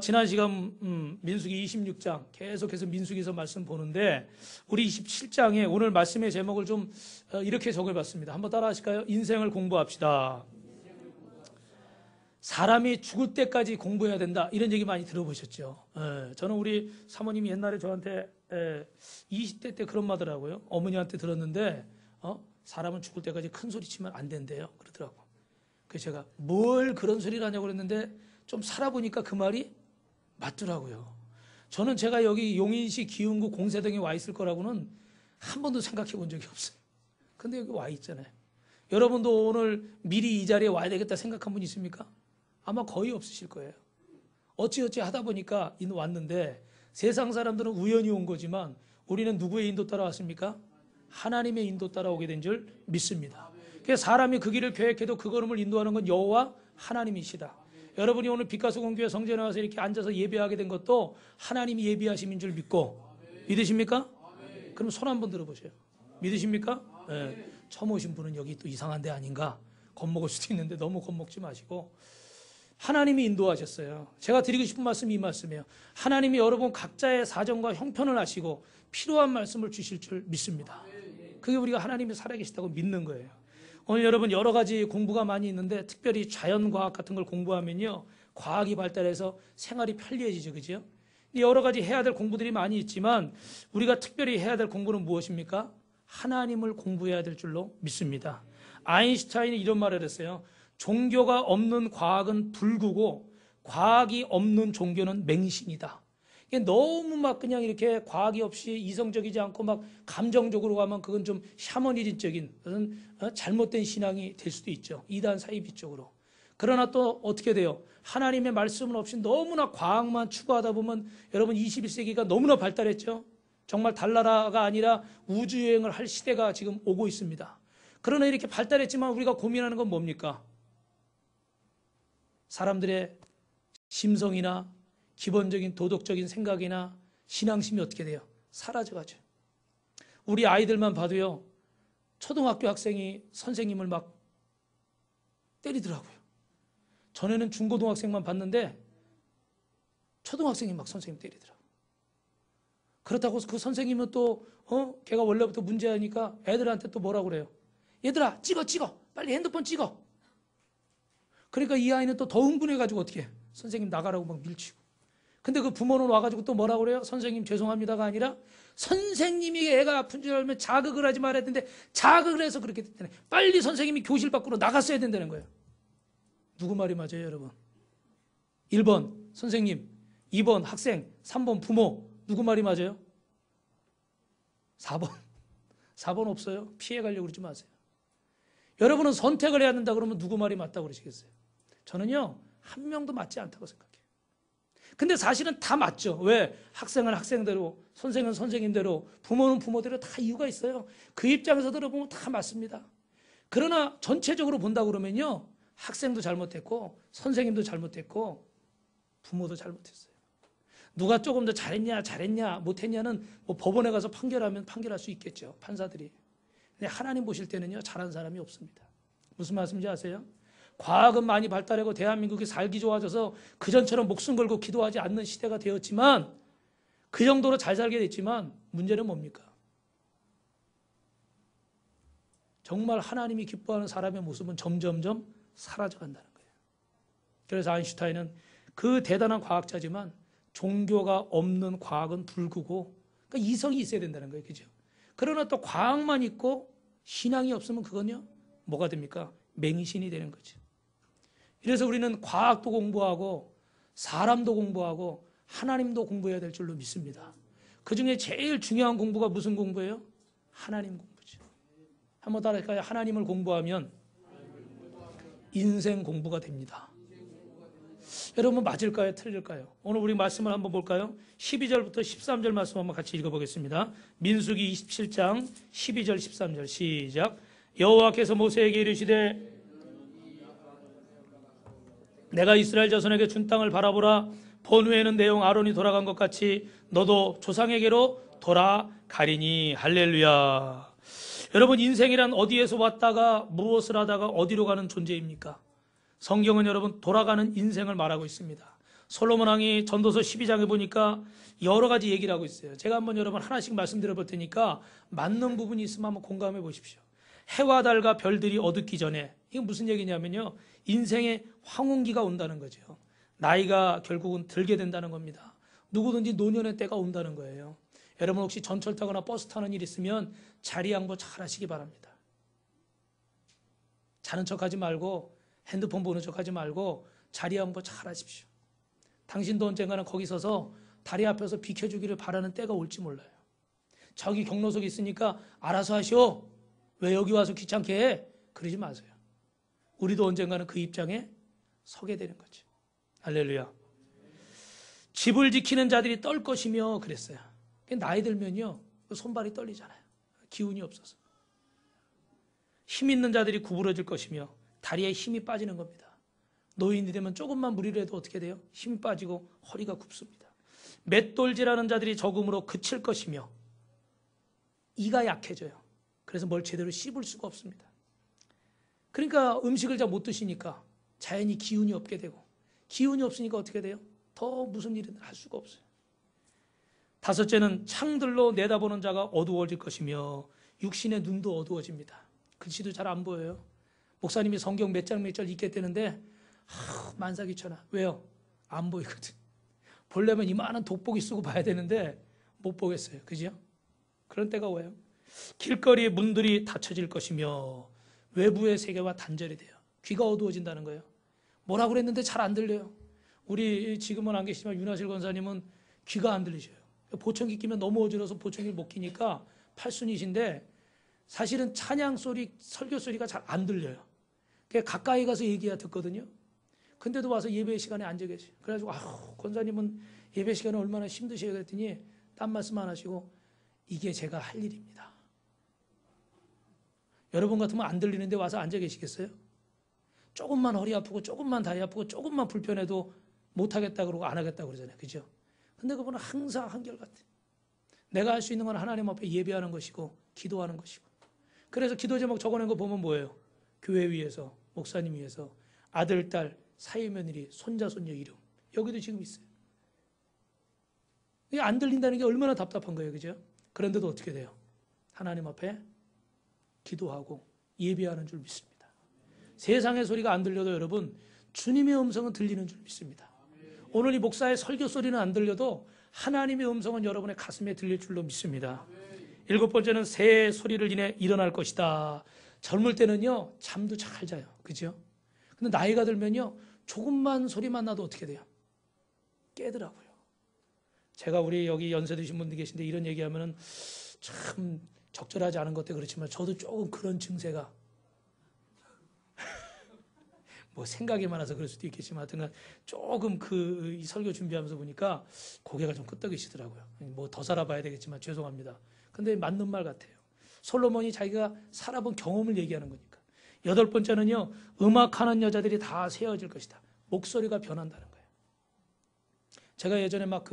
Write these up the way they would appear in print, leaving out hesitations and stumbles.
지난 시간 민수기 26장 계속해서 민수기에서 말씀 보는데 우리 27장에 오늘 말씀의 제목을 좀 이렇게 적어봤습니다. 한번 따라 하실까요? 인생을 공부합시다. 사람이 죽을 때까지 공부해야 된다, 이런 얘기 많이 들어보셨죠? 저는 우리 사모님이 옛날에 저한테 20대 때 그런 말하더라고요. 어머니한테 들었는데 사람은 죽을 때까지 큰 소리 치면 안 된대요, 그러더라고. 그래서 제가 뭘 그런 소리를 하냐고 그랬는데 좀 살아보니까 그 말이 맞더라고요. 저는 제가 여기 용인시 기흥구 공세동에 와 있을 거라고는 한 번도 생각해 본 적이 없어요. 근데 여기 와 있잖아요. 여러분도 오늘 미리 이 자리에 와야 되겠다 생각한 분 있습니까? 아마 거의 없으실 거예요. 어찌어찌 하다 보니까 왔는데, 세상 사람들은 우연히 온 거지만 우리는 누구의 인도 따라 왔습니까? 하나님의 인도 따라 오게 된 줄 믿습니다. 그래서 사람이 그 길을 계획해도 그 걸음을 인도하는 건 여호와 하나님이시다. 여러분이 오늘 빛가수 공교회 성전에 와서 이렇게 앉아서 예배하게 된 것도 하나님이 예비하심인 줄 믿고, 믿으십니까? 그럼 손 한번 들어보세요. 믿으십니까? 네. 처음 오신 분은 여기 또 이상한 데 아닌가 겁먹을 수도 있는데 너무 겁먹지 마시고, 하나님이 인도하셨어요. 제가 드리고 싶은 말씀이 이 말씀이에요. 하나님이 여러분 각자의 사정과 형편을 아시고 필요한 말씀을 주실 줄 믿습니다. 그게 우리가 하나님이 살아계시다고 믿는 거예요. 오늘 여러분 여러 가지 공부가 많이 있는데 특별히 자연과학 같은 걸 공부하면요, 과학이 발달해서 생활이 편리해지죠, 그죠? 여러 가지 해야 될 공부들이 많이 있지만 우리가 특별히 해야 될 공부는 무엇입니까? 하나님을 공부해야 될 줄로 믿습니다. 아인슈타인이 이런 말을 했어요. 종교가 없는 과학은 불구고 과학이 없는 종교는 맹신이다. 이게 너무 막 그냥 이렇게 과학이 없이 이성적이지 않고 막 감정적으로 가면 그건 좀 샤머니즘적인 그런 잘못된 신앙이 될 수도 있죠. 이단 사이비 쪽으로. 그러나 또 어떻게 돼요? 하나님의 말씀은 없이 너무나 과학만 추구하다 보면 여러분 21세기가 너무나 발달했죠. 정말 달나라가 아니라 우주여행을 할 시대가 지금 오고 있습니다. 그러나 이렇게 발달했지만 우리가 고민하는 건 뭡니까? 사람들의 심성이나 기본적인 도덕적인 생각이나 신앙심이 어떻게 돼요? 사라져가죠. 우리 아이들만 봐도요, 초등학교 학생이 선생님을 막 때리더라고요. 전에는 중고등학생만 봤는데 초등학생이 막 선생님 때리더라고요. 그렇다고 그 선생님은 또 걔가 원래부터 문제하니까 애들한테 또 뭐라고 그래요? 얘들아 찍어 빨리 핸드폰 찍어. 그러니까 이 아이는 또 더 흥분해가지고 어떻게 해? 선생님 나가라고 막 밀치고. 근데 그 부모는 와가지고 또 뭐라고 그래요? 선생님 죄송합니다가 아니라 선생님이 애가 아픈 줄 알면 자극을 하지 말아야 되는데 자극을 해서 그렇게 됐다네. 빨리 선생님이 교실 밖으로 나갔어야 된다는 거예요. 누구 말이 맞아요, 여러분? 1번 선생님, 2번 학생, 3번 부모. 누구 말이 맞아요? 4번 없어요. 피해가려고 그러지 마세요. 여러분은 선택을 해야 된다 그러면 누구 말이 맞다고 그러시겠어요? 저는요, 한 명도 맞지 않다고 생각해요. 근데 사실은 다 맞죠. 왜? 학생은 학생대로, 선생은 선생님대로, 부모는 부모대로 다 이유가 있어요. 그 입장에서 들어보면 다 맞습니다. 그러나 전체적으로 본다 그러면요, 학생도 잘못했고 선생님도 잘못했고 부모도 잘못했어요. 누가 조금 더 잘했냐 못했냐는 뭐 법원에 가서 판결하면 판결할 수 있겠죠, 판사들이. 근데 하나님 보실 때는요, 잘한 사람이 없습니다. 무슨 말씀인지 아세요? 과학은 많이 발달하고 대한민국이 살기 좋아져서 그전처럼 목숨 걸고 기도하지 않는 시대가 되었지만, 그 정도로 잘 살게 됐지만 문제는 뭡니까? 정말 하나님이 기뻐하는 사람의 모습은 점점점 사라져간다는 거예요. 그래서 아인슈타인은 그 대단한 과학자지만 종교가 없는 과학은 불구고, 그러니까 이성이 있어야 된다는 거예요, 그죠? 그러나 또 과학만 있고 신앙이 없으면 그건요, 뭐가 됩니까? 맹신이 되는 거죠. 그래서 우리는 과학도 공부하고 사람도 공부하고 하나님도 공부해야 될 줄로 믿습니다. 그 중에 제일 중요한 공부가 무슨 공부예요? 하나님 공부죠. 한번 따라할까요? 하나님을 공부하면 인생 공부가 됩니다. 여러분 맞을까요? 틀릴까요? 오늘 우리 말씀을 한번 볼까요? 12절부터 13절 말씀 한번 같이 읽어보겠습니다. 민수기 27장 12절 13절 시작. 여호와께서 모세에게 이르시되 내가 이스라엘 자손에게 준 땅을 바라보라. 본 후에는 내 형 아론이 돌아간 것 같이 너도 조상에게로 돌아가리니. 할렐루야. 여러분 인생이란 어디에서 왔다가 무엇을 하다가 어디로 가는 존재입니까? 성경은 여러분 돌아가는 인생을 말하고 있습니다. 솔로몬 왕이 전도서 12장에 보니까 여러 가지 얘기를 하고 있어요. 제가 한번 여러분 하나씩 말씀드려 볼 테니까 맞는 부분이 있으면 한번 공감해 보십시오. 해와 달과 별들이 어둡기 전에, 이건 무슨 얘기냐면요, 인생의 황혼기가 온다는 거죠. 나이가 결국은 들게 된다는 겁니다. 누구든지 노년의 때가 온다는 거예요. 여러분 혹시 전철 타거나 버스 타는 일 있으면 자리 양보 잘 하시기 바랍니다. 자는 척하지 말고 핸드폰 보는 척하지 말고 자리 양보 잘 하십시오. 당신도 언젠가는 거기 서서 다리 앞에서 비켜주기를 바라는 때가 올지 몰라요. 저기 경로석에 있으니까 알아서 하시오. 왜 여기 와서 귀찮게 해? 그러지 마세요. 우리도 언젠가는 그 입장에 서게 되는 거죠. 할렐루야. 집을 지키는 자들이 떨 것이며 그랬어요. 나이 들면요, 손발이 떨리잖아요. 기운이 없어서. 힘 있는 자들이 구부러질 것이며 다리에 힘이 빠지는 겁니다. 노인이 되면 조금만 무리를 해도 어떻게 돼요? 힘이 빠지고 허리가 굽습니다. 맷돌질하는 자들이 적음으로 그칠 것이며 이가 약해져요. 그래서 뭘 제대로 씹을 수가 없습니다. 그러니까 음식을 잘 못 드시니까 자연히 기운이 없게 되고, 기운이 없으니까 어떻게 돼요? 더 무슨 일을 할 수가 없어요. 다섯째는 창들로 내다보는 자가 어두워질 것이며 육신의 눈도 어두워집니다. 글씨도 잘 안 보여요. 목사님이 성경 몇 장 몇 절 읽겠다는데 만사귀천하. 왜요? 안 보이거든. 보려면 이만한 돋보기 쓰고 봐야 되는데 못 보겠어요. 그죠? 그런 때가 와요. 길거리의 문들이 닫혀질 것이며 외부의 세계와 단절이 돼요. 귀가 어두워진다는 거예요. 뭐라고 그랬는데 잘 안 들려요. 우리 지금은 안 계시지만 윤하실 권사님은 귀가 안 들리셔요. 보청기 끼면 너무 어지러워서 보청기를 못 끼니까 팔순이신데 사실은 찬양 소리, 설교 소리가 잘 안 들려요. 가까이 가서 얘기해야 듣거든요. 근데도 와서 예배 시간에 앉아 계세요. 그래가지고 권사님은 예배 시간에 얼마나 힘드셔요 그랬더니 딴 말씀 안 하시고 이게 제가 할 일입니다. 여러분 같으면 안 들리는데 와서 앉아 계시겠어요? 조금만 허리 아프고 조금만 다리 아프고 조금만 불편해도 못하겠다 그러고 안 하겠다 그러잖아요. 그죠? 근데 그분은 항상 한결같아. 내가 할 수 있는 건 하나님 앞에 예배하는 것이고 기도하는 것이고. 그래서 기도 제목 적어낸 거 보면 뭐예요? 교회 위해서, 목사님 위해서, 아들, 딸, 사위며느리, 손자, 손녀 이름. 여기도 지금 있어요. 이게 안 들린다는 게 얼마나 답답한 거예요. 그죠? 그런데도 어떻게 돼요? 하나님 앞에 기도하고 예배하는 줄 믿습니다. 세상의 소리가 안 들려도 여러분 주님의 음성은 들리는 줄 믿습니다. 오늘 이 목사의 설교 소리는 안 들려도 하나님의 음성은 여러분의 가슴에 들릴 줄로 믿습니다. 일곱 번째는 새의 소리를 인해 일어날 것이다. 젊을 때는요 잠도 잘 자요. 그죠? 근데 나이가 들면요 조금만 소리만 나도 어떻게 돼요? 깨더라고요. 제가 우리 여기 연세 드신 분들 계신데 이런 얘기하면은 참 적절하지 않은 것도 그렇지만 저도 조금 그런 증세가 뭐 생각이 많아서 그럴 수도 있겠지만 하여튼간 조금 이 설교 준비하면서 보니까 고개가 좀 끄덕이시더라고요. 뭐 더 살아봐야 되겠지만 죄송합니다. 근데 맞는 말 같아요. 솔로몬이 자기가 살아본 경험을 얘기하는 거니까. 여덟 번째는요, 음악하는 여자들이 다 세어질 것이다. 목소리가 변한다는 거예요. 제가 예전에 막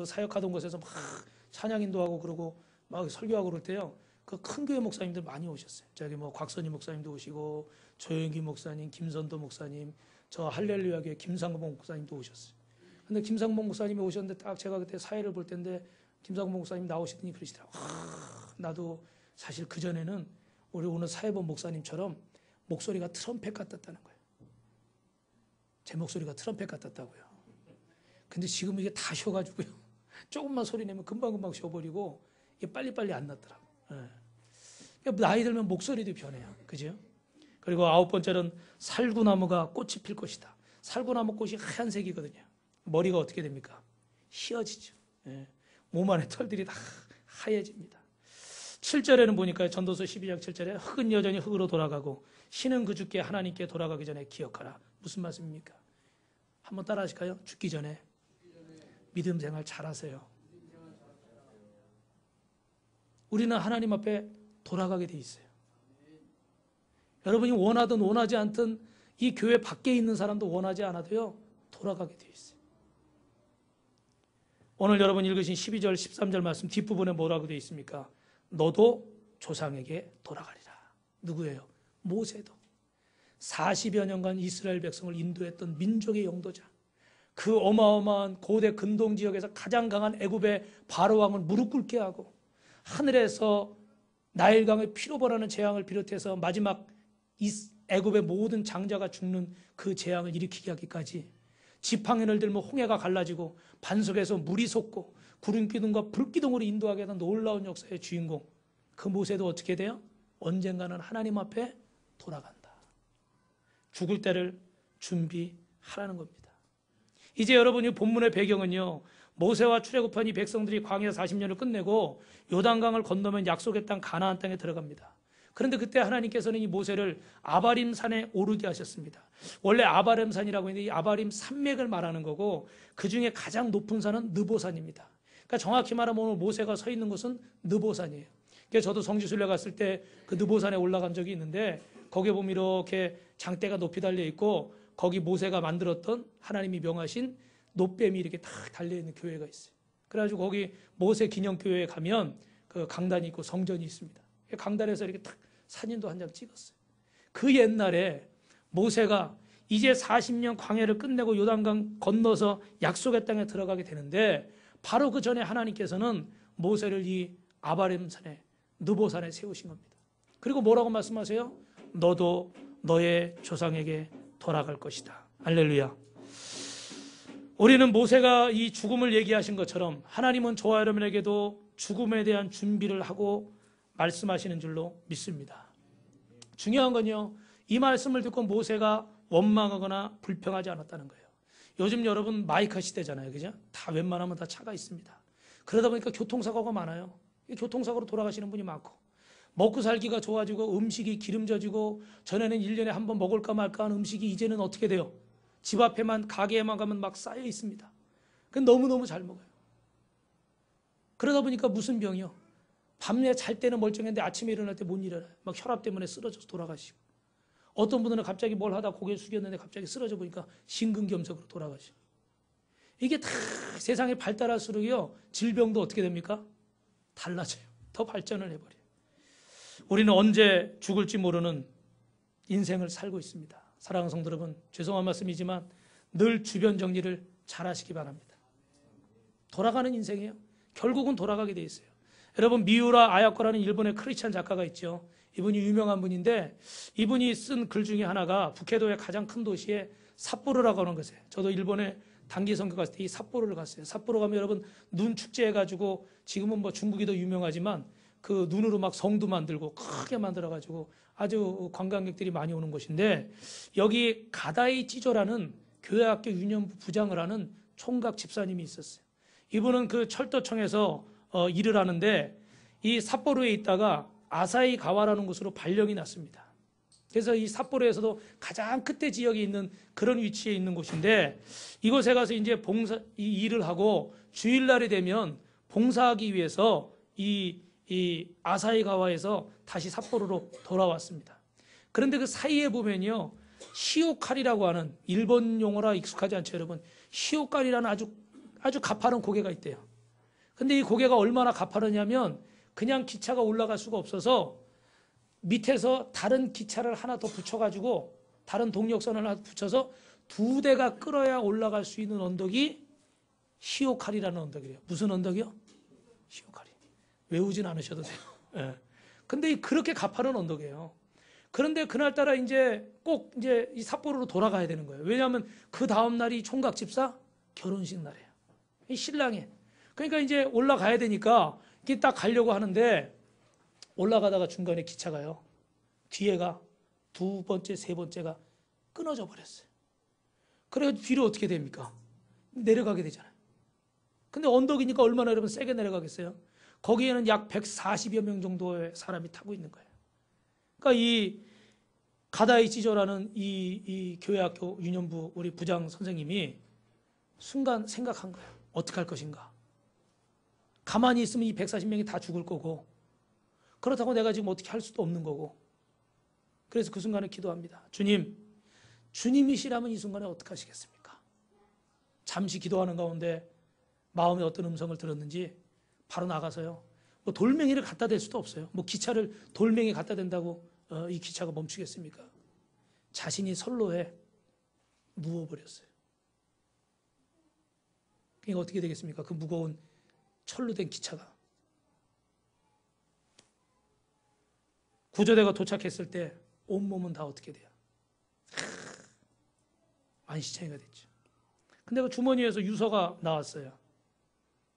사역하던 곳에서 막 찬양인도 하고 그러고 막 설교하고 그럴 때요, 그 큰 교회 목사님들 많이 오셨어요. 저기 뭐 곽선희 목사님도 오시고, 조영기 목사님, 김선도 목사님, 저 할렐루야 교회 김상봉 목사님도 오셨어요. 근데 김상봉 목사님이 오셨는데 딱 제가 그때 사회를 볼 때인데 김상봉 목사님 나오시더니 그러시더라고요. 나도 사실 그전에는 우리 오늘 사회본 목사님처럼 목소리가 트럼펫 같았다는 거예요. 제 목소리가 트럼펫 같았다고요. 근데 지금 이게 다 쉬어가지고요. 조금만 소리 내면 금방금방 쉬어버리고 이게 빨리빨리 안 났더라고요. 네. 나이 들면 목소리도 변해요. 그죠? 그리고 아홉 번째는 살구나무가 꽃이 필 것이다. 살구나무 꽃이 하얀색이거든요. 머리가 어떻게 됩니까? 휘어지죠. 네. 몸 안에 털들이 다 하얘집니다. 7절에는 보니까 전도서 12장 7절에 흙은 여전히 흙으로 돌아가고 신은 그 주께 하나님께 돌아가기 전에 기억하라. 무슨 말씀입니까? 한번 따라 하실까요? 죽기 전에 믿음 생활 잘하세요. 우리는 하나님 앞에 돌아가게 돼 있어요. 여러분이 원하든 원하지 않든 이 교회 밖에 있는 사람도 원하지 않아도요 돌아가게 돼 있어요. 오늘 여러분 읽으신 12절 13절 말씀 뒷부분에 뭐라고 되어 있습니까? 너도 조상에게 돌아가리라. 누구예요? 모세도 40여 년간 이스라엘 백성을 인도했던 민족의 영도자, 그 어마어마한 고대 근동 지역에서 가장 강한 애굽의 바로 왕을 무릎 꿇게 하고 하늘에서 나일강의 피로 벌하는 재앙을 비롯해서 마지막 이 애굽의 모든 장자가 죽는 그 재앙을 일으키게 하기까지 지팡이를 들면 홍해가 갈라지고 반석에서 물이 솟고 구름 기둥과 불 기둥으로 인도하게 하는 놀라운 역사의 주인공 그 모세도 어떻게 돼요? 언젠가는 하나님 앞에 돌아간다. 죽을 때를 준비하라는 겁니다. 이제 여러분이 본문의 배경은요, 모세와 출애굽한 이 백성들이 광야 40년을 끝내고 요단강을 건너면 약속의 땅 가나안 땅에 들어갑니다. 그런데 그때 하나님께서는 이 모세를 아바림 산에 오르게 하셨습니다. 원래 아바림 산이라고 했는데 이 아바림 산맥을 말하는 거고 그 중에 가장 높은 산은 느보산입니다. 그러니까 정확히 말하면 오늘 모세가 서 있는 곳은 느보산이에요. 그래서 저도 성지순례 갔을 때 그 느보산에 올라간 적이 있는데 거기에 보면 이렇게 장대가 높이 달려 있고 거기 모세가 만들었던 하나님이 명하신 놋뱀이 이렇게 딱 달려있는 교회가 있어요. 그래가지고 거기 모세 기념교회에 가면 그 강단이 있고 성전이 있습니다. 강단에서 이렇게 딱 사진도 한 장 찍었어요. 그 옛날에 모세가 이제 40년 광야를 끝내고 요단강 건너서 약속의 땅에 들어가게 되는데 바로 그 전에 하나님께서는 모세를 이 아바림산에 느보산에 세우신 겁니다. 그리고 뭐라고 말씀하세요? 너도 너의 조상에게 돌아갈 것이다. 할렐루야. 우리는 모세가 이 죽음을 얘기하신 것처럼 하나님은 저와 여러분에게도 죽음에 대한 준비를 하고 말씀하시는 줄로 믿습니다. 중요한 건요, 이 말씀을 듣고 모세가 원망하거나 불평하지 않았다는 거예요. 요즘 여러분 마이카 시대잖아요. 그죠? 다 웬만하면 다 차가 있습니다. 그러다 보니까 교통사고가 많아요. 교통사고로 돌아가시는 분이 많고 먹고 살기가 좋아지고 음식이 기름져지고 전에는 1년에 한 번 먹을까 말까 하는 음식이 이제는 어떻게 돼요? 집 앞에만 가게에만 가면 막 쌓여 있습니다. 너무너무 잘 먹어요. 그러다 보니까 무슨 병이요? 밤에 잘 때는 멀쩡한데 아침에 일어날 때 못 일어나요. 막 혈압 때문에 쓰러져서 돌아가시고 어떤 분들은 갑자기 뭘 하다 고개 숙였는데 갑자기 쓰러져 보니까 심근경색으로 돌아가시고 이게 다 세상이 발달할수록요 질병도 어떻게 됩니까? 달라져요. 더 발전을 해버려요. 우리는 언제 죽을지 모르는 인생을 살고 있습니다. 사랑하는 성도 여러분, 죄송한 말씀이지만 늘 주변 정리를 잘 하시기 바랍니다. 돌아가는 인생이에요. 결국은 돌아가게 돼 있어요. 여러분, 미우라 아야코라는 일본의 크리스찬 작가가 있죠. 이분이 유명한 분인데 이분이 쓴 글 중에 하나가 북해도의 가장 큰 도시에 삿포로라고 하는 것이에요. 저도 일본에 단기 선교 갔을 때 이 삿포로를 갔어요. 삿포로 가면 여러분 눈 축제 해가지고 지금은 뭐 중국이 더 유명하지만 그 눈으로 막 성도 만들고 크게 만들어가지고 아주 관광객들이 많이 오는 곳인데 여기 가다이 찌조라는 교회학교 유년부 부장을 하는 총각 집사님이 있었어요. 이분은 그 철도청에서 일을 하는데 이 삿포로에 있다가 아사히 가와라는 곳으로 발령이 났습니다. 그래서 이 삿포로에서도 가장 끝에 지역에 있는 그런 위치에 있는 곳인데 이곳에 가서 이제 이 일을 하고 주일날이 되면 봉사하기 위해서 이 아사히 가와에서 다시 삿포로로 돌아왔습니다. 그런데 그 사이에 보면요 시오카리라고 하는 일본 용어라 익숙하지 않죠, 여러분? 시오카리라는 아주 가파른 고개가 있대요. 근데 이 고개가 얼마나 가파르냐면 그냥 기차가 올라갈 수가 없어서 밑에서 다른 기차를 하나 더 붙여가지고 다른 동력선을 하나 붙여서 2대가 끌어야 올라갈 수 있는 언덕이 시오카리라는 언덕이래요. 무슨 언덕이요? 시오카리. 외우진 않으셔도 돼요. 예. 근데 그렇게 가파른 언덕이에요. 그런데 그날따라 이제 꼭 이제 이 삿포로로 돌아가야 되는 거예요. 왜냐하면 그 다음 날이 총각 집사 결혼식 날이에요. 이 신랑이. 그러니까 이제 올라가야 되니까 이렇게 딱 가려고 하는데 올라가다가 중간에 기차가요. 뒤에가 2번째, 3번째가 끊어져 버렸어요. 그래서 뒤로 어떻게 됩니까? 내려가게 되잖아요. 근데 언덕이니까 얼마나 여러분 세게 내려가겠어요? 거기에는 약 140여 명 정도의 사람이 타고 있는 거예요. 그러니까 이 가다이 찌조라는 이 교회학교 유년부 우리 부장 선생님이 순간 생각한 거예요. 어떻게 할 것인가? 가만히 있으면 이 140명이 다 죽을 거고 그렇다고 내가 지금 어떻게 할 수도 없는 거고 그래서 그 순간에 기도합니다. 주님, 주님이시라면 이 순간에 어떻게 하시겠습니까? 잠시 기도하는 가운데 마음에 어떤 음성을 들었는지 바로 나가서요. 뭐 돌멩이를 갖다 댈 수도 없어요. 뭐 기차를 돌멩이 갖다 댄다고 이 기차가 멈추겠습니까? 자신이 선로에 누워버렸어요. 그러니까 어떻게 되겠습니까? 그 무거운 철로 된 기차가 구조대가 도착했을 때 온몸은 다 어떻게 돼요? 만시창이가 됐죠. 근데 그 주머니에서 유서가 나왔어요.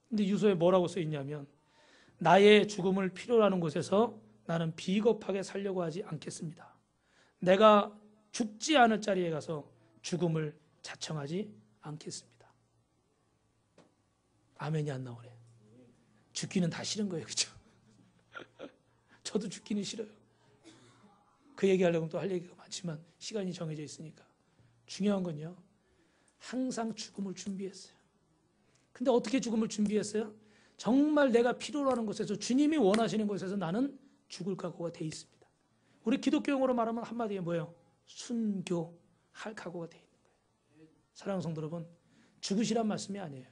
근데 유서에 뭐라고 써 있냐면 나의 죽음을 필요로 하는 곳에서 나는 비겁하게 살려고 하지 않겠습니다. 내가 죽지 않을 자리에 가서 죽음을 자청하지 않겠습니다. 아멘이 안 나오네. 죽기는 다 싫은 거예요. 그렇죠? 저도 죽기는 싫어요. 그 얘기하려면 또 할 얘기가 많지만 시간이 정해져 있으니까. 중요한 건요. 항상 죽음을 준비했어요. 근데 어떻게 죽음을 준비했어요? 정말 내가 필요로 하는 곳에서 주님이 원하시는 곳에서 나는 죽을 각오가 돼 있습니다. 우리 기독교 용어로 말하면 한마디에 뭐예요? 순교할 각오가 돼 있는 거예요. 사랑하는 성도 여러분, 죽으시란 말씀이 아니에요.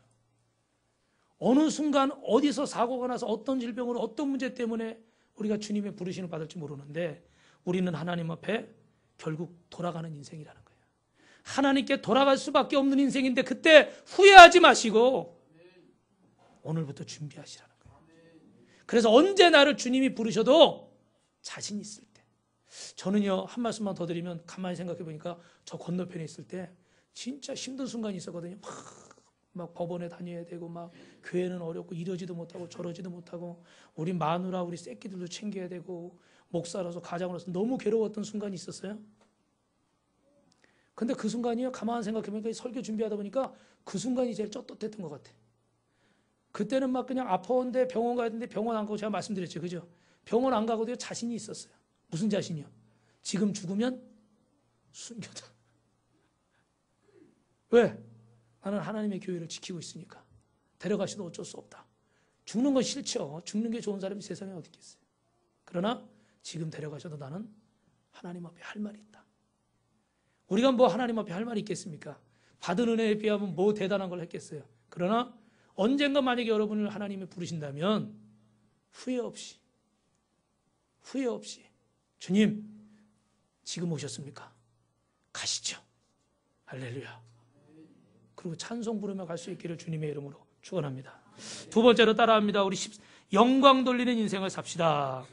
어느 순간 어디서 사고가 나서 어떤 질병으로 어떤 문제 때문에 우리가 주님의 부르심을 받을지 모르는데 우리는 하나님 앞에 결국 돌아가는 인생이라는 거예요. 하나님께 돌아갈 수밖에 없는 인생인데 그때 후회하지 마시고 오늘부터 준비하시라는 거예요. 그래서 언제 나를 주님이 부르셔도 자신 있을 때. 저는요, 한 말씀만 더 드리면 가만히 생각해 보니까 저 건너편에 있을 때 진짜 힘든 순간이 있었거든요. 막 법원에 다녀야 되고 막 교회는 어렵고 이러지도 못하고 저러지도 못하고 우리 마누라 우리 새끼들도 챙겨야 되고 목사로서 가장으로서 너무 괴로웠던 순간이 있었어요. 근데 그 순간이요, 가만히 생각해 보니까 설교 준비하다 보니까 그 순간이 제일 쩌떳했던 것 같아. 그때는 막 그냥 아파온데 병원 가야 되는데 병원 안 가고 제가 말씀드렸죠. 그죠? 병원 안 가고도 자신이 있었어요. 무슨 자신이요? 지금 죽으면 순교다. 왜? 나는 하나님의 교회를 지키고 있으니까. 데려가셔도 어쩔 수 없다. 죽는 건 싫죠. 죽는 게 좋은 사람이 세상에 어디 있겠어요. 그러나 지금 데려가셔도 나는 하나님 앞에 할 말이 있다. 우리가 뭐 하나님 앞에 할 말이 있겠습니까? 받은 은혜에 비하면 뭐 대단한 걸 했겠어요. 그러나 언젠가 만약에 여러분을 하나님이 부르신다면 후회 없이 주님 지금 오셨습니까? 가시죠. 할렐루야. 그리고 찬송 부르며 갈 수 있기를 주님의 이름으로 축원합니다. 두 번째로 따라합니다. 우리 영광 돌리는 인생을 삽시다.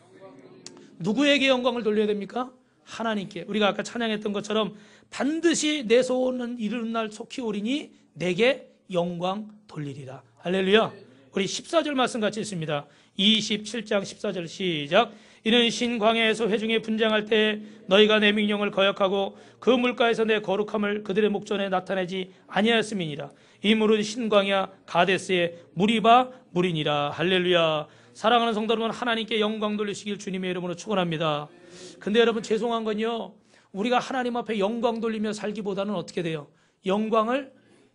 누구에게 영광을 돌려야 됩니까? 하나님께. 우리가 아까 찬양했던 것처럼 반드시 내 소원은 이르는 날 속히 오리니 내게 영광 돌리리라. 할렐루야. 우리 14절 말씀 같이 있습니다. 27장 14절 시작. 이는 신광야에서 회중에 분장할 때 너희가 내 명령을 거역하고 그 물가에서 내 거룩함을 그들의 목전에 나타내지 아니하였음이니라. 이 물은 신광야 가데스의 무리바 물이니라. 할렐루야. 사랑하는 성도 여러분, 하나님께 영광 돌리시길 주님의 이름으로 축원합니다. 근데 여러분 죄송한 건요, 우리가 하나님 앞에 영광 돌리며 살기보다는 어떻게 돼요? 영광을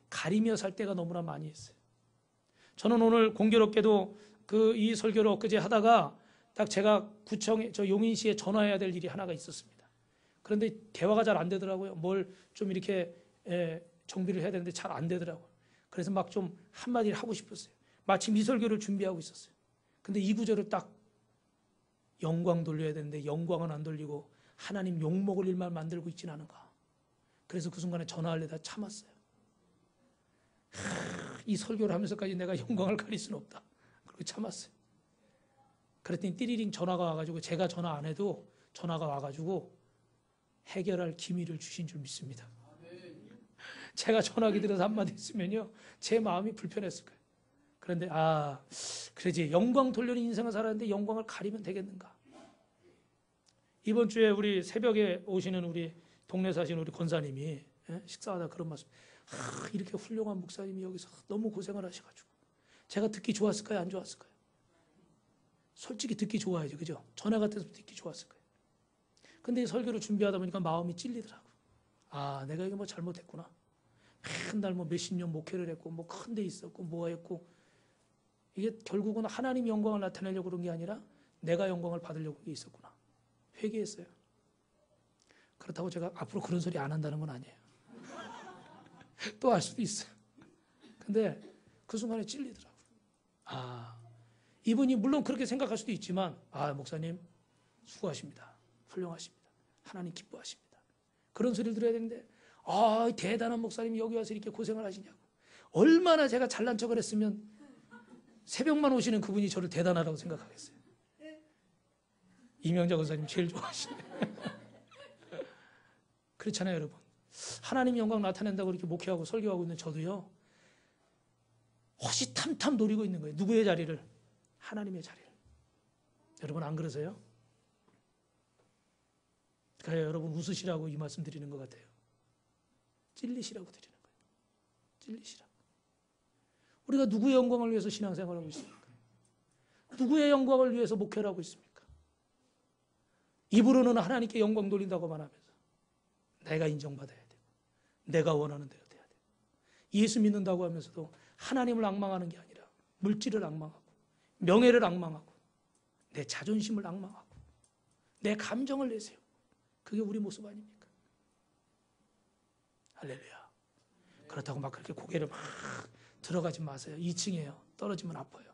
가리며 살 때가 너무나 많이 있어요. 저는 오늘 공교롭게도 이 설교를 엊그제 하다가 딱 제가 구청에 저 용인시에 전화해야 될 일이 하나가 있었습니다. 그런데 대화가 잘 안 되더라고요. 뭘 좀 이렇게 정비를 해야 되는데 잘 안 되더라고요. 그래서 막 좀 한마디를 하고 싶었어요. 마침 이 설교를 준비하고 있었어요. 근데 이 구절을 딱 영광 돌려야 되는데 영광은 안 돌리고 하나님 욕먹을 일만 만들고 있지는 않은가. 그래서 그 순간에 전화하려다 참았어요. 이 설교를 하면서까지 내가 영광을 가릴 수는 없다. 그리고 참았어요. 그랬더니 띠리링 전화가 와가지고 제가 전화 안 해도 전화가 와가지고 해결할 기미를 주신 줄 믿습니다. 제가 전화기 들어서 한마디 했으면요 제 마음이 불편했을 거예요. 그런데 그러지, 영광 돌리는 인생을 살았는데 영광을 가리면 되겠는가. 이번 주에 우리 새벽에 오시는 우리 동네 사시는 우리 권사님이 식사하다 그런 말씀, 이렇게 훌륭한 목사님이 여기서 너무 고생을 하셔가지고 제가 듣기 좋았을까요? 안 좋았을까요? 솔직히 듣기 좋아야죠. 그죠? 전화 같아서 듣기 좋았을 거예요. 근데 이 설교를 준비하다 보니까 마음이 찔리더라고. 내가 이거 뭐 잘못했구나. 맨날 뭐 몇십 년 목회를 했고 뭐 큰 데 있었고 뭐 했고, 이게 결국은 하나님 영광을 나타내려고 그런 게 아니라 내가 영광을 받으려고 그게 있었구나. 회개했어요. 그렇다고 제가 앞으로 그런 소리 안 한다는 건 아니에요. 또 할 수도 있어요. 근데 그 순간에 찔리더라고요. 이분이 물론 그렇게 생각할 수도 있지만 목사님 수고하십니다. 훌륭하십니다. 하나님 기뻐하십니다. 그런 소리를 들어야 되는데 대단한 목사님이 여기 와서 이렇게 고생을 하시냐고. 얼마나 제가 잘난 척을 했으면 새벽만 오시는 그분이 저를 대단하다고 생각하겠어요. 이명자 권사님 제일 좋아하시네. 그렇잖아요, 여러분. 하나님 영광 나타낸다고 이렇게 목회하고 설교하고 있는 저도요, 호시탐탐 노리고 있는 거예요. 누구의 자리를? 하나님의 자리를. 여러분 안 그러세요? 그래요, 여러분 웃으시라고 이 말씀 드리는 것 같아요. 찔리시라고 드리는 거예요. 찔리시라고. 우리가 누구의 영광을 위해서 신앙생활을 하고 있습니까? 누구의 영광을 위해서 목회를 하고 있습니까? 입으로는 하나님께 영광 돌린다고만 하면서 내가 인정받아야 되고 내가 원하는 대로 돼야 되고 예수 믿는다고 하면서도 하나님을 앙망하는 게 아니라 물질을 앙망하고 명예를 앙망하고 내 자존심을 앙망하고 내 감정을 내세우고 그게 우리 모습 아닙니까? 할렐루야. 그렇다고 막 그렇게 고개를 막 들어가지 마세요. 2층이에요. 떨어지면 아파요.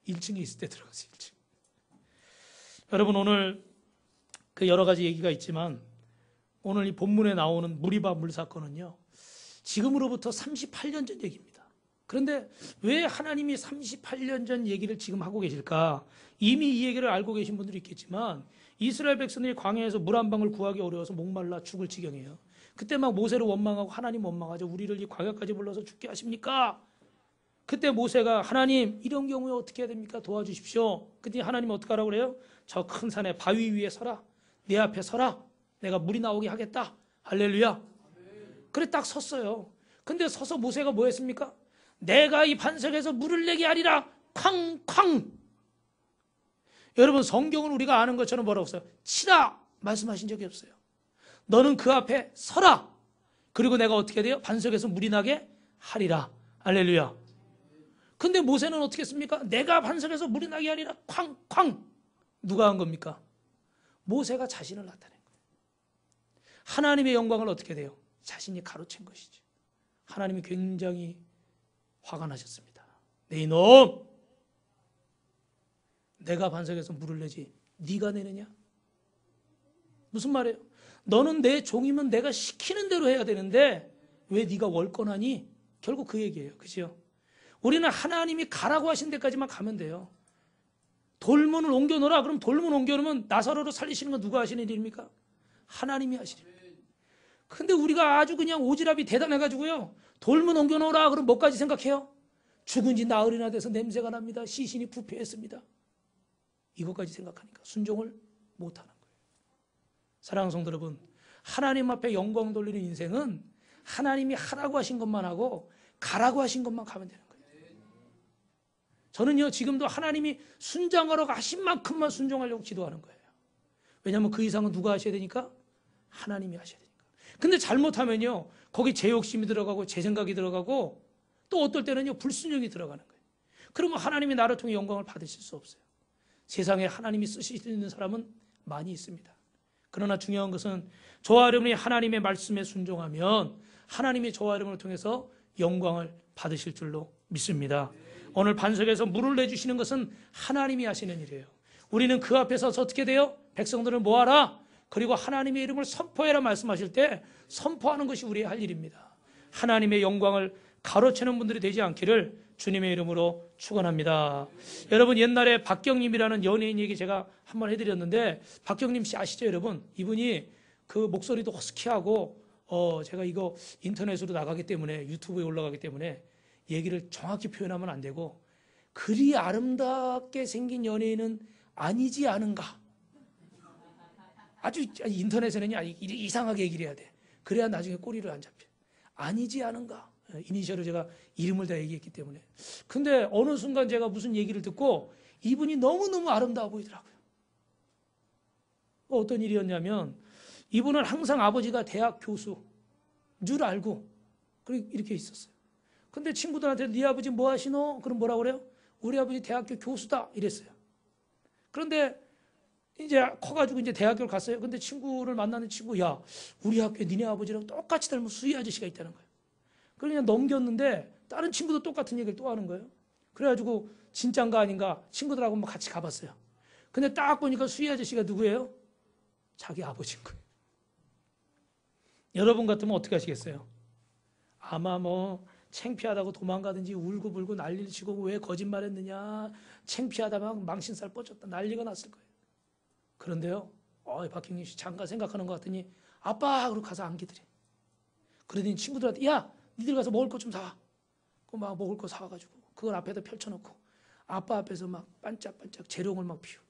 1층에 있을 때 들어가세요. 1층. 여러분 오늘 그 여러 가지 얘기가 있지만 오늘 이 본문에 나오는 무리바 물 사건은요, 지금으로부터 38년 전 얘기입니다. 그런데 왜 하나님이 38년 전 얘기를 지금 하고 계실까? 이미 이 얘기를 알고 계신 분들이 있겠지만 이스라엘 백성들이 광야에서 물 한 방울 구하기 어려워서 목말라 죽을 지경이에요. 그때 막 모세를 원망하고 하나님 원망하죠. 우리를 이 광야까지 불러서 죽게 하십니까? 그때 모세가 하나님 이런 경우에 어떻게 해야 됩니까? 도와주십시오. 그때 하나님이 어떻게 하라고 그래요? 저 큰 산에 바위 위에 서라. 내 앞에 서라. 내가 물이 나오게 하겠다. 할렐루야. 그래 딱 섰어요. 근데 서서 모세가 뭐 했습니까? 내가 이 반석에서 물을 내게 하리라. 쾅쾅. 여러분 성경은 우리가 아는 것처럼 뭐라고 써요? 치라 말씀하신 적이 없어요. 너는 그 앞에 서라. 그리고 내가 어떻게 돼요? 반석에서 물이 나게 하리라. 할렐루야. 근데 모세는 어떻게 했습니까? 내가 반석에서 물이 나게 하리라. 쾅쾅. 누가 한 겁니까? 모세가 자신을 나타낸 거예요. 하나님의 영광을 어떻게 돼요? 자신이 가로챈 것이죠. 하나님이 굉장히 화가 나셨습니다. 네 이놈! 내가 반석에서 물을 내지 네가 내느냐? 무슨 말이에요? 너는 내 종이면 내가 시키는 대로 해야 되는데 왜 네가 월권하니? 결국 그 얘기예요. 그죠? 우리는 하나님이 가라고 하신 데까지만 가면 돼요. 돌문을 옮겨놓으라. 그럼 돌문 옮겨놓으면 나사로를 살리시는 건 누가 하시는 일입니까? 하나님이 하시는 일입니다. 근데 우리가 아주 그냥 오지랖이 대단해가지고요. 돌문 옮겨놓으라. 그럼 뭐까지 생각해요? 죽은 지 나흘이나 돼서 냄새가 납니다. 시신이 부패했습니다. 이것까지 생각하니까 순종을 못하는 거예요. 사랑하는 성도 여러분, 하나님 앞에 영광 돌리는 인생은 하나님이 하라고 하신 것만 하고 가라고 하신 것만 가면 되는 거예요. 저는요 지금도 하나님이 순종하러 하신 만큼만 순종하려고 기도하는 거예요. 왜냐하면 그 이상은 누가 하셔야 되니까? 하나님이 하셔야 되니까. 근데 잘못하면요 거기 제 욕심이 들어가고 제 생각이 들어가고 또 어떨 때는요 불순종이 들어가는 거예요. 그러면 하나님이 나를 통해 영광을 받으실 수 없어요. 세상에 하나님이 쓰실 수 있는 사람은 많이 있습니다. 그러나 중요한 것은 저와 여러분이 하나님의 말씀에 순종하면 하나님이 저와 여러분을 통해서 영광을 받으실 줄로 믿습니다. 오늘 반석에서 물을 내주시는 것은 하나님이 하시는 일이에요. 우리는 그 앞에 서서 어떻게 돼요? 백성들을 모아라. 그리고 하나님의 이름을 선포해라 말씀하실 때 선포하는 것이 우리의 할 일입니다. 하나님의 영광을 가로채는 분들이 되지 않기를 주님의 이름으로 축원합니다. 여러분 옛날에 박경림이라는 연예인 얘기 제가 한번 해드렸는데 박경림 씨 아시죠 여러분? 이분이 그 목소리도 허스키하고 제가 이거 인터넷으로 나가기 때문에 유튜브에 올라가기 때문에 얘기를 정확히 표현하면 안 되고 그리 아름답게 생긴 연예인은 아니지 않은가? 아주 인터넷에는 이상하게 얘기를 해야 돼. 그래야 나중에 꼬리를 안 잡혀. 아니지 않은가? 이니셜을 제가 이름을 다 얘기했기 때문에. 근데 어느 순간 제가 무슨 얘기를 듣고 이분이 너무너무 아름다워 보이더라고요. 어떤 일이었냐면 이분은 항상 아버지가 대학 교수 줄 알고 이렇게 있었어요. 근데 친구들한테 네 아버지 뭐 하시노? 그럼 뭐라고 그래요? 우리 아버지 대학교 교수다 이랬어요. 그런데 이제 커가지고 이제 대학교를 갔어요. 근데 친구를 만나는 친구, 야 우리 학교에 니네 아버지랑 똑같이 닮은 수희 아저씨가 있다는 거예요. 그냥 넘겼는데 다른 친구도 똑같은 얘기를 또 하는 거예요. 그래가지고 진짠가 아닌가 친구들하고 같이 가봤어요. 근데 딱 보니까 수희 아저씨가 누구예요? 자기 아버지인 거예요. 여러분 같으면 어떻게 하시겠어요? 아마 창피하다고 도망가든지 울고불고 난리를 치고 왜 거짓말했느냐, 창피하다 막 망신살 뻗쳤다 난리가 났을 거예요. 그런데요, 박형민 씨 잠깐 생각하는 것 같더니 아빠 그러고 가서 안기더래. 그러더니 친구들한테 야 니들 가서 먹을 것 좀 사와. 막 먹을 거 사와가지고 그걸 앞에다 펼쳐놓고 아빠 앞에서 막 반짝반짝 재롱을 막 피우고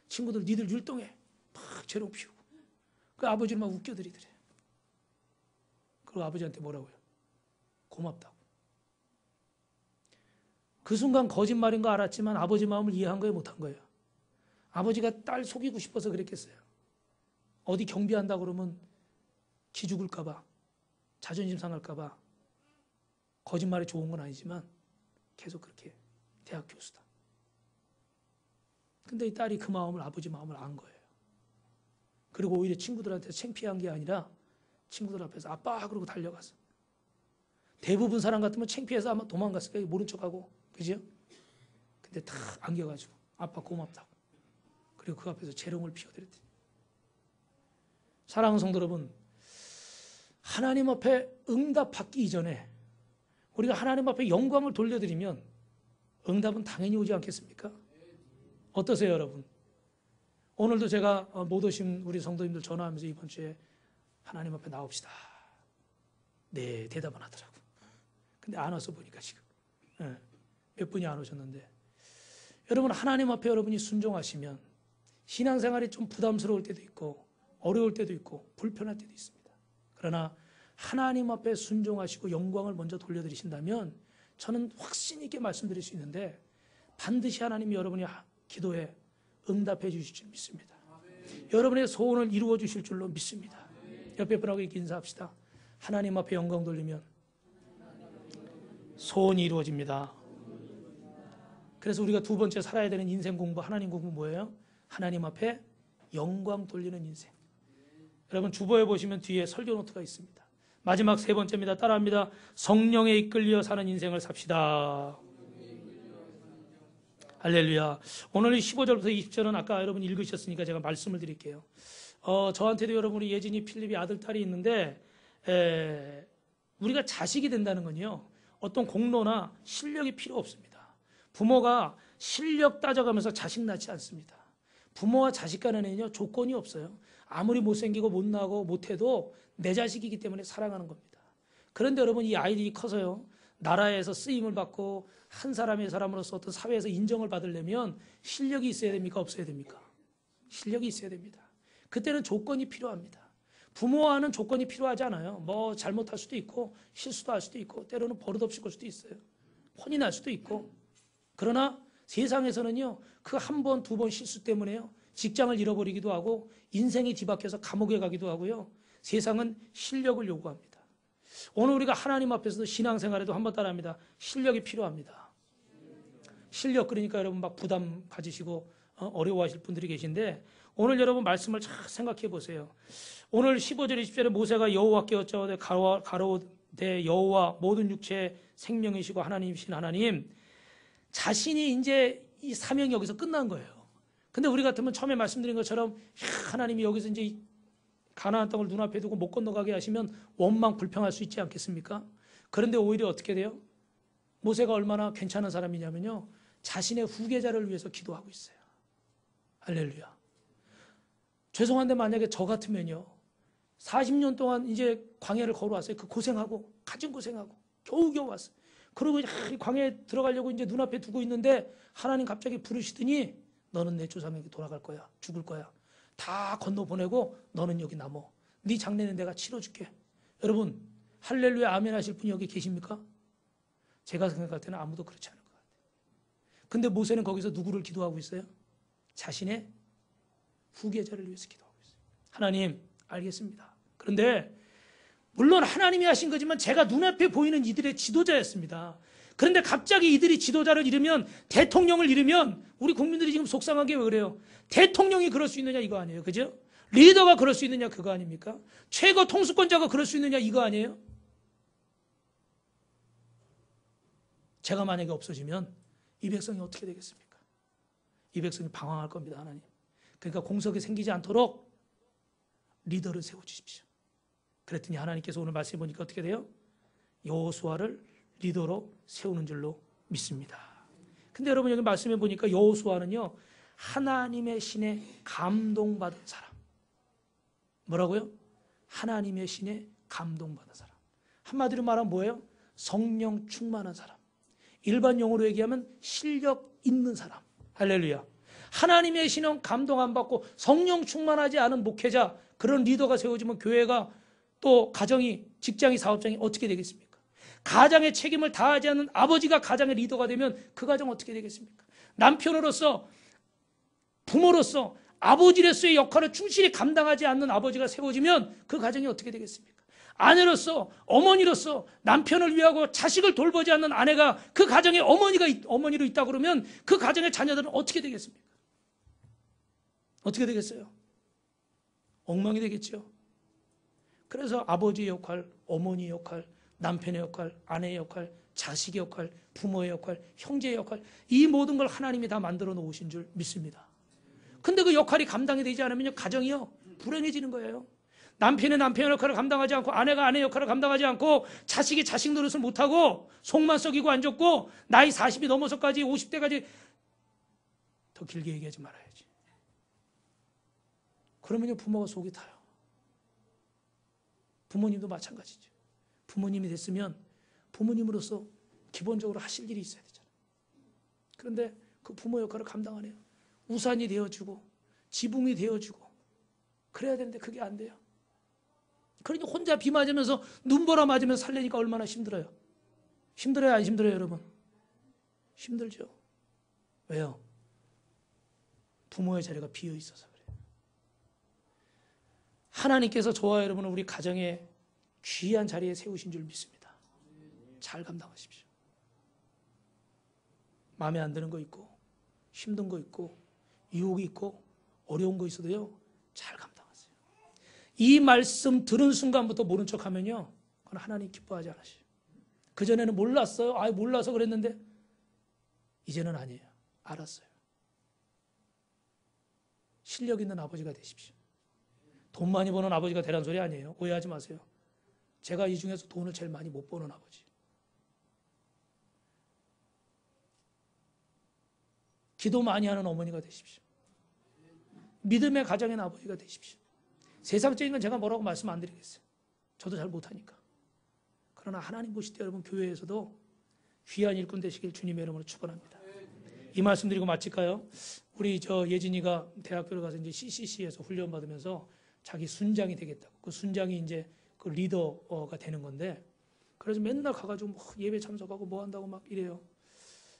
친구들 니들 율동해 막 재롱 피우고 그 아버지를 막 웃겨드리더래. 그리고 아버지한테 뭐라고요? 고맙다고. 그 순간 거짓말인 거 알았지만 아버지 마음을 이해한 거예요, 못한 거예요? 아버지가 딸 속이고 싶어서 그랬겠어요. 어디 경비한다 그러면 기죽을까 봐, 자존심 상할까 봐. 거짓말이 좋은 건 아니지만 계속 그렇게 대학 교수다. 근데 이 딸이 그 마음을, 아버지 마음을 안 거예요. 그리고 오히려 친구들한테 창피한 게 아니라 친구들 앞에서 아빠 그러고 달려가서. 대부분 사람 같으면 창피해서 아마 도망갔을 거예요. 모른 척하고. 그죠? 근데 다 안겨가지고 아빠 고맙다고. 그리고 그 앞에서 재롱을 피워드렸더니. 사랑하는 성도 여러분, 하나님 앞에 응답받기 이전에 우리가 하나님 앞에 영광을 돌려드리면 응답은 당연히 오지 않겠습니까? 어떠세요, 여러분? 오늘도 제가 못 오신 우리 성도님들 전화하면서 이번 주에 하나님 앞에 나옵시다. 네, 대답은 하더라고. 근데 안 와서 보니까 지금 몇 분이 안 오셨는데, 여러분 하나님 앞에 여러분이 순종하시면 신앙생활이 좀 부담스러울 때도 있고 어려울 때도 있고 불편할 때도 있습니다. 그러나 하나님 앞에 순종하시고 영광을 먼저 돌려드리신다면 저는 확신 있게 말씀드릴 수 있는데 반드시 하나님이 여러분이 기도에 응답해 주실 줄 믿습니다. 여러분의 소원을 이루어 주실 줄로 믿습니다. 옆에 분하고 이렇게 인사합시다. 하나님 앞에 영광 돌리면 소원이 이루어집니다. 그래서 우리가 두 번째 살아야 되는 인생 공부, 하나님 공부 뭐예요? 하나님 앞에 영광 돌리는 인생. 여러분 주보에 보시면 뒤에 설교 노트가 있습니다. 마지막 세 번째입니다. 따라합니다. 성령에 이끌려 사는 인생을 삽시다. 할렐루야. 오늘 15절부터 20절은 아까 여러분 읽으셨으니까 제가 말씀을 드릴게요. 저한테도 여러분 우리 예진이 필립이 아들 딸이 있는데 우리가 자식이 된다는 건요, 어떤 공로나 실력이 필요 없습니다. 부모가 실력 따져가면서 자식 낳지 않습니다. 부모와 자식 간에는요 조건이 없어요. 아무리 못생기고 못나고 못해도 내 자식이기 때문에 사랑하는 겁니다. 그런데 여러분 이 아이들이 커서요 나라에서 쓰임을 받고 한 사람의 사람으로서 어떤 사회에서 인정을 받으려면 실력이 있어야 됩니까? 없어야 됩니까? 실력이 있어야 됩니다. 그때는 조건이 필요합니다. 부모와는 조건이 필요하지 않아요. 뭐 잘못할 수도 있고 실수도 할 수도 있고 때로는 버릇없이 걸 수도 있어요. 혼이 날 수도 있고. 그러나 세상에서는요 그 한 번, 두 번 실수 때문에요 직장을 잃어버리기도 하고 인생이 뒤바뀌어서 감옥에 가기도 하고요. 세상은 실력을 요구합니다. 오늘 우리가 하나님 앞에서도 신앙생활에도 한번 따라합니다. 실력이 필요합니다. 실력, 그러니까 여러분 막 부담 가지시고 어려워하실 분들이 계신데 오늘 여러분 말씀을 잘 생각해 보세요. 오늘 15절 20절에 모세가 여호와께 여짜오되 가로되 여호와 모든 육체의 생명이시고 하나님이신 하나님, 자신이 이제 이 사명이 여기서 끝난 거예요. 근데 우리 같으면 처음에 말씀드린 것처럼 하나님이 여기서 이제 가나안 땅을 눈앞에 두고 못 건너가게 하시면 원망 불평할 수 있지 않겠습니까? 그런데 오히려 어떻게 돼요? 모세가 얼마나 괜찮은 사람이냐면요 자신의 후계자를 위해서 기도하고 있어요. 할렐루야. 죄송한데 만약에 저 같으면요 40년 동안 이제 광야를 걸어왔어요. 그 고생하고 가진 고생하고 겨우겨우 왔어요. 그리고 광야에 들어가려고 이제 눈앞에 두고 있는데 하나님 갑자기 부르시더니 너는 내 조상에게 돌아갈 거야. 죽을 거야. 다 건너보내고 너는 여기 남어. 네 장례는 내가 치러줄게. 여러분 할렐루야 아멘 하실 분이 여기 계십니까? 제가 생각할 때는 아무도 그렇지 않을 것 같아요. 근데 모세는 거기서 누구를 기도하고 있어요? 자신의 후계자를 위해서 기도하고 있어요. 하나님 알겠습니다. 그런데 물론 하나님이 하신 거지만 제가 눈앞에 보이는 이들의 지도자였습니다. 그런데 갑자기 이들이 지도자를 잃으면, 대통령을 잃으면 우리 국민들이 지금 속상하게 왜 그래요? 대통령이 그럴 수 있느냐 이거 아니에요. 그죠? 리더가 그럴 수 있느냐 그거 아닙니까? 최고 통수권자가 그럴 수 있느냐 이거 아니에요? 제가 만약에 없어지면 이 백성이 어떻게 되겠습니까? 이 백성이 방황할 겁니다. 하나님. 그러니까 공석이 생기지 않도록 리더를 세워주십시오. 그랬더니 하나님께서 오늘 말씀해 보니까 어떻게 돼요? 여호수아를 리더로 세우는 줄로 믿습니다. 근데 여러분 여기 말씀해 보니까 여호수아는요, 하나님의 신에 감동받은 사람. 뭐라고요? 하나님의 신에 감동받은 사람. 한마디로 말하면 뭐예요? 성령 충만한 사람. 일반 용어로 얘기하면 실력 있는 사람. 할렐루야. 하나님의 신은 감동 안 받고 성령 충만하지 않은 목회자, 그런 리더가 세워지면 교회가, 또 가정이, 직장이, 사업장이 어떻게 되겠습니까? 가장의 책임을 다하지 않는 아버지가 가장의 리더가 되면 그 가정 어떻게 되겠습니까? 남편으로서, 부모로서, 아버지로서의 역할을 충실히 감당하지 않는 아버지가 세워지면 그 가정이 어떻게 되겠습니까? 아내로서, 어머니로서 남편을 위하고 자식을 돌보지 않는 아내가 그 가정의 어머니로 있다 그러면 그 가정의 자녀들은 어떻게 되겠습니까? 어떻게 되겠어요? 엉망이 되겠죠. 그래서 아버지의 역할, 어머니의 역할, 남편의 역할, 아내의 역할, 자식의 역할, 부모의 역할, 형제의 역할, 이 모든 걸 하나님이 다 만들어 놓으신 줄 믿습니다. 근데 그 역할이 감당이 되지 않으면 가정이요, 불행해지는 거예요. 남편이 남편의 역할을 감당하지 않고, 아내가 아내의 역할을 감당하지 않고, 자식이 자식 노릇을 못하고 속만 썩이고 안 좋고, 나이 40이 넘어서까지 50대까지, 더 길게 얘기하지 말아야지. 그러면요 부모가 속이 타요. 부모님도 마찬가지죠. 부모님이 됐으면 부모님으로서 기본적으로 하실 일이 있어야 되잖아요. 그런데 그 부모 역할을 감당 안 해요. 우산이 되어주고 지붕이 되어주고 그래야 되는데 그게 안 돼요. 그러니 혼자 비 맞으면서 눈보라 맞으면서 살려니까 얼마나 힘들어요. 힘들어요, 안 힘들어요, 여러분? 힘들죠. 왜요? 부모의 자리가 비어 있어서 그래요. 하나님께서 저와 여러분을 우리 가정에 귀한 자리에 세우신 줄 믿습니다. 잘 감당하십시오. 마음에 안 드는 거 있고, 힘든 거 있고, 유혹이 있고, 어려운 거 있어도요, 잘 감당하세요. 이 말씀 들은 순간부터 모른 척 하면요, 그건 하나님 기뻐하지 않으셔요. 그전에는 몰랐어요. 몰라서 그랬는데, 이제는 아니에요. 알았어요. 실력 있는 아버지가 되십시오. 돈 많이 버는 아버지가 되라는 소리 아니에요. 오해하지 마세요. 제가 이 중에서 돈을 제일 많이 못 버는 아버지. 기도 많이 하는 어머니가 되십시오. 믿음의 가정의 아버지가 되십시오. 세상적인 건 제가 뭐라고 말씀 안 드리겠어요. 저도 잘 못하니까. 그러나 하나님 보실 때 여러분 교회에서도 귀한 일꾼 되시길 주님의 이름으로 축원합니다. 이 말씀 드리고 마칠까요? 우리 예진이가 대학교를 가서 이제 CCC에서 훈련 받으면서 자기 순장이 되겠다고. 그 순장이 이제 그 리더가 되는 건데, 그래서 맨날 가가지고 뭐 예배 참석하고 뭐 한다고 막 이래요.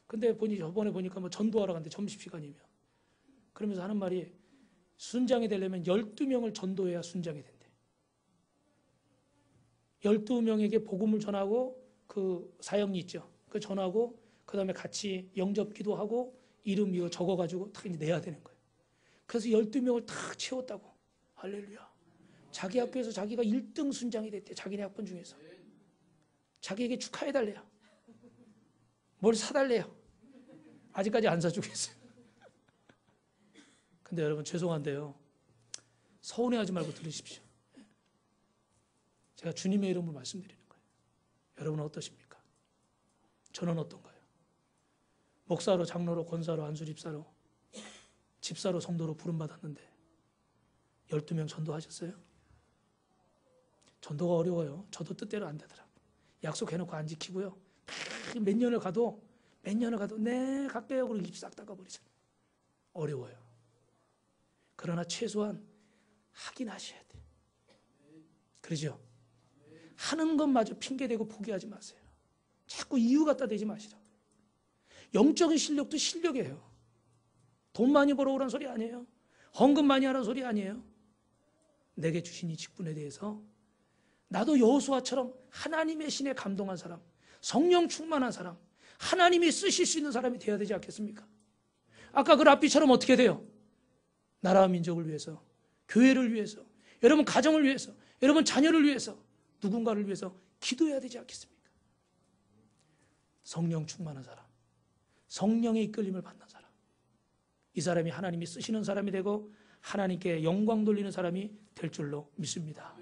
근데 저번에 보니까 뭐 전도하러 갔는데 점심시간이면. 그러면서 하는 말이, 순장이 되려면 12명을 전도해야 순장이 된대. 12명에게 복음을 전하고 그 사역이 있죠. 그 전하고 그 다음에 같이 영접 기도하고 이름 이거 적어가지고 탁 이제 내야 되는 거예요. 그래서 12명을 탁 채웠다고. 할렐루야. 자기 학교에서 자기가 1등 순장이 됐대. 자기네 학번 중에서. 자기에게 축하해달래요. 뭘 사달래요. 아직까지 안 사주고 있어요. 근데 여러분 죄송한데요, 서운해하지 말고 들으십시오. 제가 주님의 이름으로 말씀드리는 거예요. 여러분은 어떠십니까? 저는 어떤가요? 목사로, 장로로, 권사로, 안수집사로, 집사로, 성도로 부름받았는데 12명 전도하셨어요? 전도가 어려워요. 저도 뜻대로 안 되더라고요. 약속해놓고 안 지키고요. 몇 년을 가도 네 갈게요 그러고 입 싹 닦아버리잖아요. 어려워요. 그러나 최소한 하긴 하셔야 돼요. 그러죠? 하는 것마저 핑계대고 포기하지 마세요. 자꾸 이유 갖다 대지 마시라고요. 영적인 실력도 실력이에요. 돈 많이 벌어오라는 소리 아니에요. 헌금 많이 하라는 소리 아니에요. 내게 주신 이 직분에 대해서 나도 여호수아처럼 하나님의 신에 감동한 사람, 성령 충만한 사람, 하나님이 쓰실 수 있는 사람이 되어야 되지 않겠습니까? 아까 그 랍비처럼 어떻게 돼요? 나라와 민족을 위해서, 교회를 위해서, 여러분 가정을 위해서, 여러분 자녀를 위해서, 누군가를 위해서 기도해야 되지 않겠습니까? 성령 충만한 사람, 성령의 이끌림을 받는 사람, 이 사람이 하나님이 쓰시는 사람이 되고 하나님께 영광 돌리는 사람이 될 줄로 믿습니다.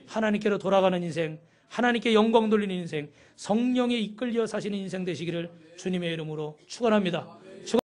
하나님께로 돌아가는 인생, 하나님께 영광 돌리는 인생, 성령에 이끌려 사시는 인생 되시기를 주님의 이름으로 축원합니다.